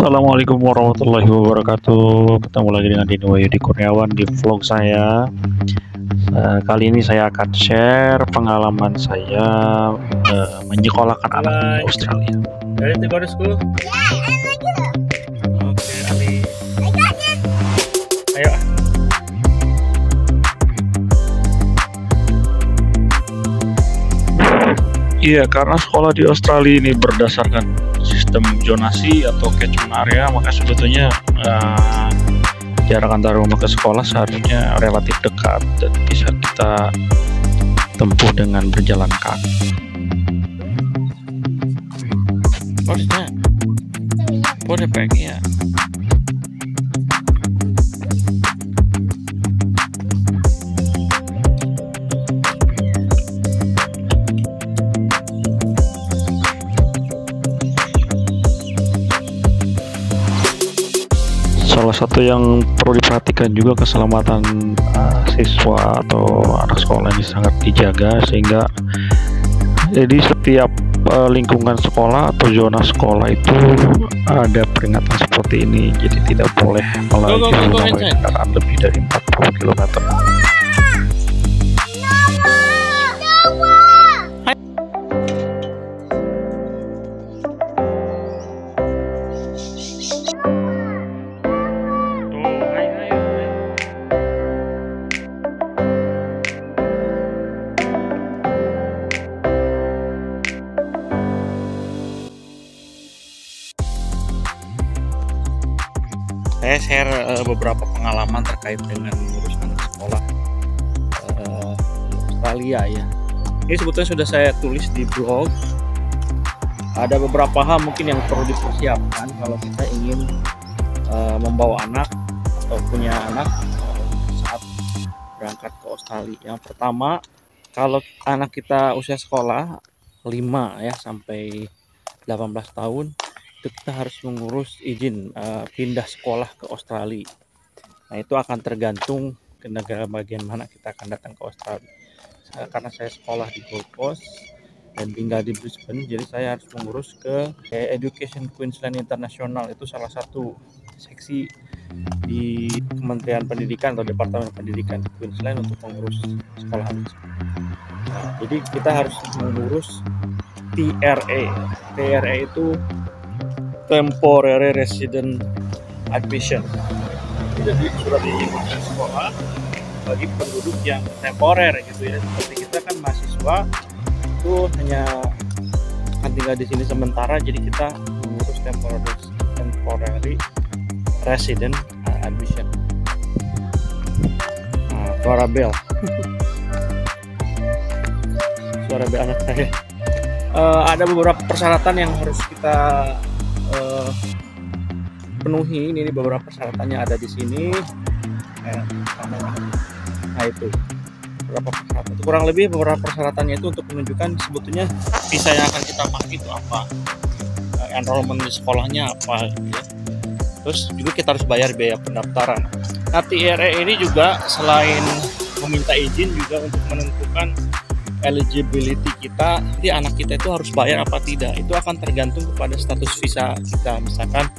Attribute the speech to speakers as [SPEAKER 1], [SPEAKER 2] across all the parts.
[SPEAKER 1] Assalamualaikum warahmatullahi wabarakatuh. Ketemu lagi dengan Dini Wahyudi Kurniawan di vlog saya. Kali ini saya akan share pengalaman saya menyekolahkan anak di Australia.
[SPEAKER 2] Ready to go to school? Okay, Ali. Ayo.
[SPEAKER 1] Iya, karena sekolah di Australia ini berdasarkan sistem zonasi atau catchment area, maka sebetulnya jarak antar rumah ke sekolah seharusnya relatif dekat dan bisa kita tempuh dengan berjalan kaki.
[SPEAKER 2] What's that? Put it back, yeah.
[SPEAKER 1] Salah satu yang perlu diperhatikan juga keselamatan siswa atau anak sekolah ini sangat dijaga, sehingga jadi setiap lingkungan sekolah atau zona sekolah itu ada peringatan seperti ini, jadi tidak boleh melaju menggunakan kendaraan lebih dari 40 km.
[SPEAKER 2] Saya share beberapa pengalaman terkait dengan mengurus anak sekolah di Australia ya. Ini sebetulnya sudah saya tulis di blog. Ada beberapa hal mungkin yang perlu dipersiapkan kalau kita ingin membawa anak atau punya anak saat berangkat ke Australia. Yang pertama, kalau anak kita usia sekolah 5 ya sampai 18 tahun, itu kita harus mengurus izin pindah sekolah ke Australia. Nah, itu akan tergantung ke negara bagian mana kita akan datang ke Australia. Karena saya sekolah di Gold Coast dan tinggal di Brisbane, jadi saya harus mengurus ke Education Queensland International. Itu salah satu seksi di Kementerian Pendidikan atau Departemen Pendidikan di Queensland untuk mengurus sekolah. Nah, jadi kita harus mengurus TRA. TRA itu Temporary Resident Admission. Jadi surat izin masuk sekolah bagi penduduk yang temporer gitu ya. Seperti kita kan mahasiswa itu hanya akan tinggal di sini sementara, jadi kita mengurus temporary resident admission. Nah, suara bel. Suara bel anak saya. Ada beberapa persyaratan yang harus kita penuhi. Ini beberapa persyaratannya ada di sini. Nah, itu beberapa persyaratan. Kurang lebih beberapa persyaratannya itu untuk menunjukkan sebetulnya visa yang akan kita pakai itu apa, enrollment di sekolahnya apa gitu ya. Terus juga kita harus bayar biaya pendaftaran. Nah, TRA ini juga selain meminta izin juga untuk menentukan eligibility kita, jadi anak kita itu harus bayar apa tidak. Itu akan tergantung kepada status visa kita. Misalkan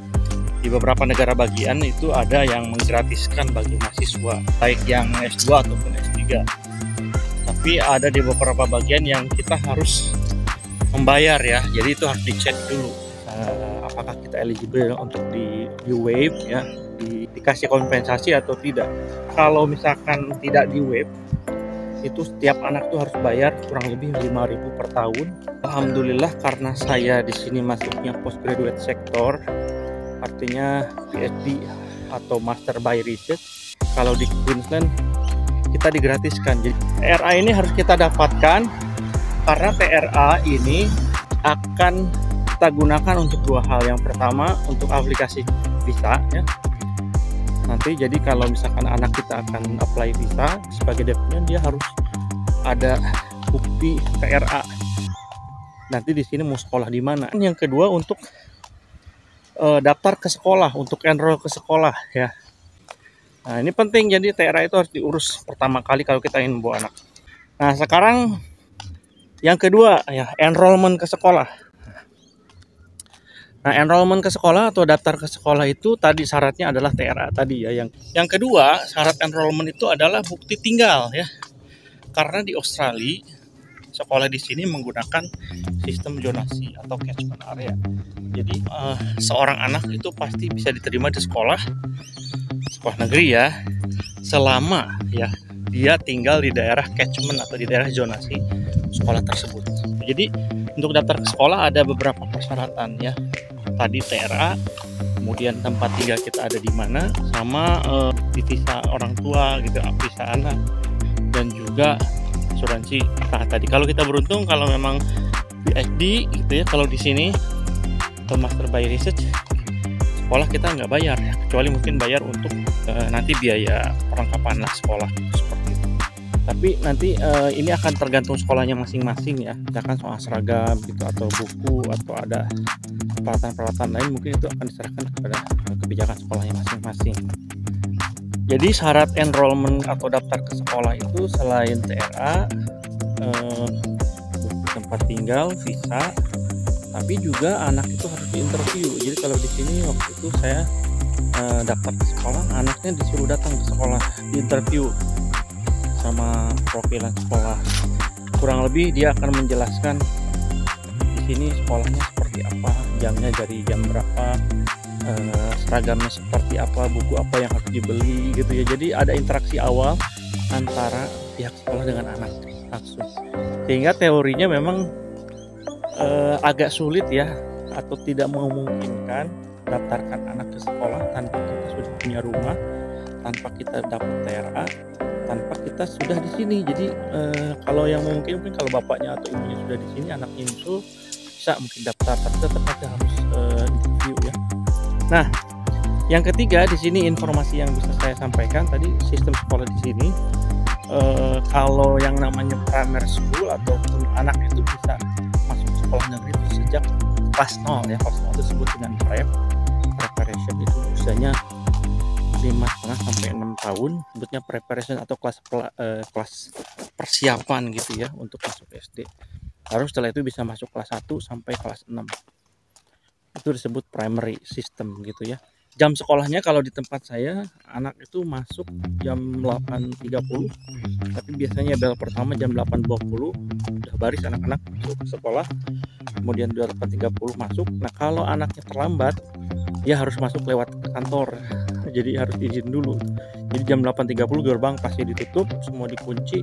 [SPEAKER 2] di beberapa negara bagian itu ada yang menggratiskan bagi mahasiswa, baik yang S2 ataupun S3. Tapi ada di beberapa bagian yang kita harus membayar ya. Jadi itu harus dicek dulu apakah kita eligible untuk di waive ya, dikasih kompensasi atau tidak. Kalau misalkan tidak di waive, itu setiap anak tuh harus bayar kurang lebih 5.000 per tahun. Alhamdulillah karena saya di sini masuknya postgraduate sector, artinya PhD atau Master by Research. Kalau di Queensland kita digratiskan. Jadi TRA ini harus kita dapatkan karena TRA ini akan kita gunakan untuk dua hal. Yang pertama untuk aplikasi visa ya. Nanti jadi kalau misalkan anak kita akan apply visa sebagai dependent, dia harus ada bukti TRA. Nanti di sini mau sekolah di mana. Yang kedua untuk daftar ke sekolah, untuk enroll ke sekolah ya. Nah, ini penting, jadi TRA itu harus diurus pertama kali kalau kita ingin membawa anak. Nah, sekarang yang kedua ya, enrollment ke sekolah. Nah, enrollment ke sekolah atau daftar ke sekolah itu tadi syaratnya adalah TRA tadi ya. Yang kedua, syarat enrollment itu adalah bukti tinggal ya. Karena di Australia sekolah di sini menggunakan sistem zonasi atau catchment area. Jadi seorang anak itu pasti bisa diterima di sekolah negeri ya, selama ya dia tinggal di daerah catchment atau di daerah zonasi sekolah tersebut. Jadi untuk daftar ke sekolah ada beberapa persyaratan ya. Tadi TRA, kemudian tempat tinggal kita ada di mana, sama visa orang tua gitu, visa anak, dan juga asuransi. Nah tadi kalau kita beruntung, kalau memang PhD gitu ya, kalau di sini atau Master by Research, sekolah kita nggak bayar ya, kecuali mungkin bayar untuk nanti biaya perlengkapan lah sekolah seperti itu. Tapi nanti ini akan tergantung sekolahnya masing-masing ya, misalkan soal seragam gitu atau buku atau ada peralatan-peralatan lain, mungkin itu akan diserahkan kepada kebijakan sekolahnya masing-masing. Jadi syarat enrollment atau daftar ke sekolah itu selain TRA, tempat tinggal, visa, tapi juga anak itu harus diinterview. Jadi kalau di sini waktu itu saya daftar ke sekolah, anaknya disuruh datang ke sekolah, diinterview sama perwakilan sekolah. Kurang lebih dia akan menjelaskan di sini sekolahnya seperti apa, jamnya dari jam berapa, seragamnya seperti apa, buku apa yang harus dibeli gitu ya. Jadi ada interaksi awal antara pihak sekolah dengan anak langsung, sehingga teorinya memang agak sulit ya, atau tidak memungkinkan daftarkan anak ke sekolah tanpa kita sudah punya rumah, tanpa kita dapat TRA, tanpa kita sudah di sini. Jadi kalau yang mungkin kalau bapaknya atau ibunya sudah di sini, anaknya nyusul, bisa mungkin daftar, tapi tetap aja harus interview ya. Nah, yang ketiga di sini informasi yang bisa saya sampaikan tadi, sistem sekolah di sini kalau yang namanya primary school ataupun anak itu bisa masuk sekolah negeri itu sejak kelas 0 ya. Kelas 0 disebut dengan preparation, itu usianya 5,5 sampai 6 tahun, sebutnya preparation atau kelas persiapan gitu ya untuk masuk SD. Lalu setelah itu bisa masuk kelas 1 sampai kelas 6. Itu disebut primary system gitu ya. Jam sekolahnya kalau di tempat saya, anak itu masuk jam 8.30, tapi biasanya bel pertama jam 8.20, udah baris anak-anak masuk ke sekolah, kemudian 8.30 masuk. Nah kalau anaknya terlambat, dia harus masuk lewat kantor, jadi harus izin dulu. Jadi jam 8.30 gerbang pasti ditutup, semua dikunci.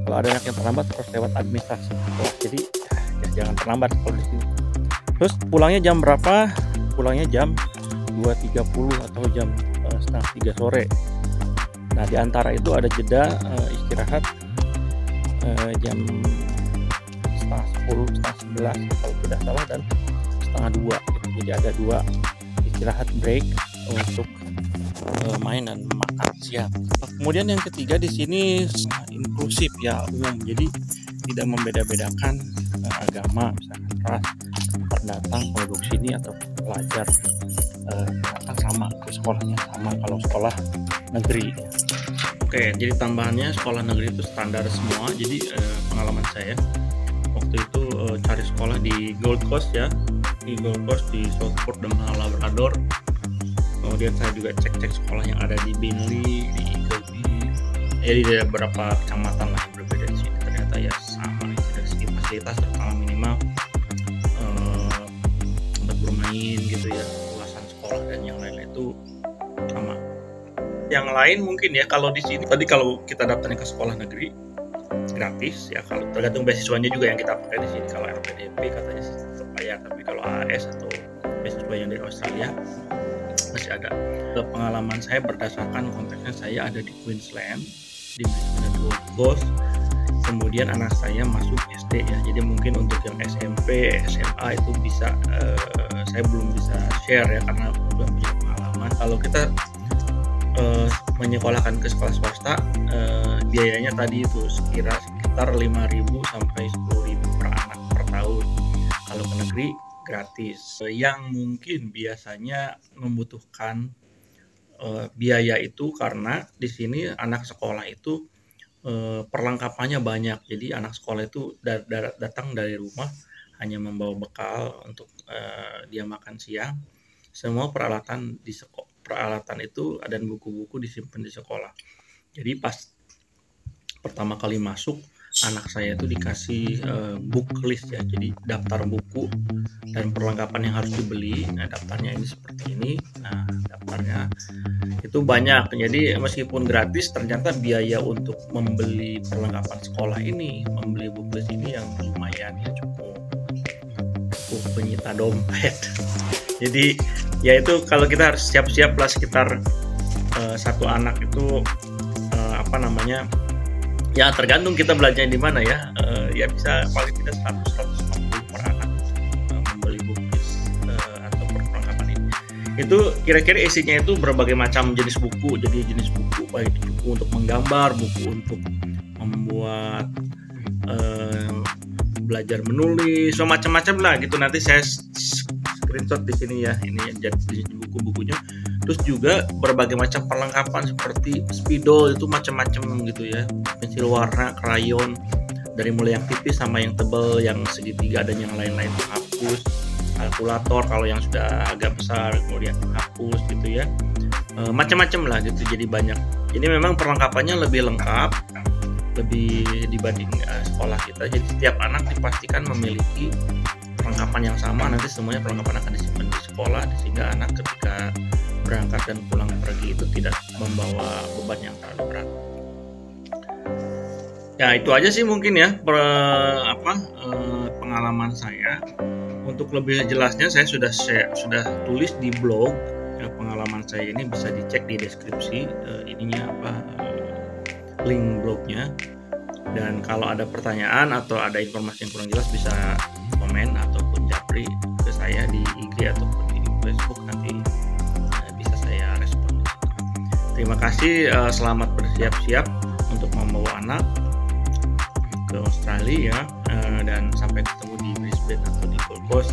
[SPEAKER 2] Kalau ada anak yang terlambat harus lewat administrasi sekolah. Jadi ya, jangan terlambat kalau di sini. Terus pulangnya jam berapa? Pulangnya jam 2.30 atau jam setengah 3 sore. Nah di antara itu ada jeda istirahat jam setengah 10, setengah 11 kalau tidak salah, dan setengah 2 gitu. Jadi ada 2 istirahat break untuk main dan makan siang. Kemudian yang ketiga di sini inklusif ya, umum. Jadi tidak membeda-bedakan agama, misalkan ras, pendatang, penduduk sini atau pelajar, datang sama ke sekolahnya, sama kalau sekolah negeri. Oke, jadi tambahannya sekolah negeri itu standar semua. Jadi pengalaman saya waktu itu cari sekolah di Gold Coast ya, di Gold Coast, di Southport dan Labrador. Kemudian saya juga cek-cek sekolah yang ada di Beenleigh, di Eagleby, di beberapa kecamatan lah yang berbeda di sini. Ternyata ya sama dari segi fasilitas, terutama minimal tempat bermain gitu ya, ulasan sekolah dan yang lain-lain itu sama. Yang lain mungkin ya, kalau di sini tadi kalau kita daftarnya ke sekolah negeri gratis ya, kalau tergantung beasiswanya juga yang kita pakai di sini. Kalau LPDP katanya tetap bayar, tapi kalau AS atau beasiswa yang dari Australia masih ada. Pengalaman saya berdasarkan konteksnya, saya ada di Queensland, di Brisbane dan Gold Coast. Kemudian anak saya masuk SD ya, jadi mungkin untuk yang SMP, SMA itu bisa saya belum bisa share ya, karena belum punya pengalaman. Kalau kita menyekolahkan ke sekolah swasta, biayanya tadi itu sekitar 5.000 sampai 10.000 per anak per tahun. Kalau ke negeri gratis. Yang mungkin biasanya membutuhkan biaya itu karena di sini anak sekolah itu perlengkapannya banyak. Jadi anak sekolah itu datang dari rumah hanya membawa bekal untuk dia makan siang. Semua peralatan itu dan buku-buku disimpan di sekolah. Jadi pas pertama kali masuk, anak saya itu dikasih book list ya, jadi daftar buku dan perlengkapan yang harus dibeli. Nah, daftarnya ini seperti ini. Nah, daftarnya itu banyak. Jadi meskipun gratis, ternyata biaya untuk membeli perlengkapan sekolah ini, membeli book list ini yang lumayan ya, cukup menyita dompet. Jadi ya itu kalau kita harus siap-siap lah, sekitar satu anak itu ya tergantung kita belajarnya di mana ya. Ya bisa paling tidak 100-150 per anak membeli buku atau perlengkapan ini. Itu kira-kira isinya itu berbagai macam jenis buku. Jadi jenis buku baik buku untuk menggambar, buku untuk membuat belajar menulis, macam-macam lah gitu. Nanti saya screenshot di sini ya. Ini jadi buku-bukunya. Terus juga berbagai macam perlengkapan seperti spidol, itu macam-macam gitu ya, pensil warna, krayon, dari mulai yang tipis sama yang tebal, yang segitiga, dan yang lain-lain, penghapus, kalkulator kalau yang sudah agak besar, kemudian penghapus gitu ya, macam-macam lah gitu. Jadi banyak. Ini memang perlengkapannya lebih lengkap, lebih dibanding sekolah kita. Jadi setiap anak dipastikan memiliki perlengkapan yang sama. Nanti semuanya perlengkapan akan disimpan di sekolah, sehingga anak ketika berangkat dan pulang pergi itu tidak membawa beban yang terlalu berat. Ya itu aja sih mungkin ya pengalaman saya. Untuk lebih jelasnya saya sudah tulis di blog ya, pengalaman saya ini bisa dicek di deskripsi link blognya. Dan kalau ada pertanyaan atau ada informasi yang kurang jelas bisa komen ataupun japri ke saya di IG ataupun di Facebook, nanti terima kasih. Selamat bersiap-siap untuk membawa anak ke Australia ya, dan sampai ketemu di Brisbane atau di Gold Coast.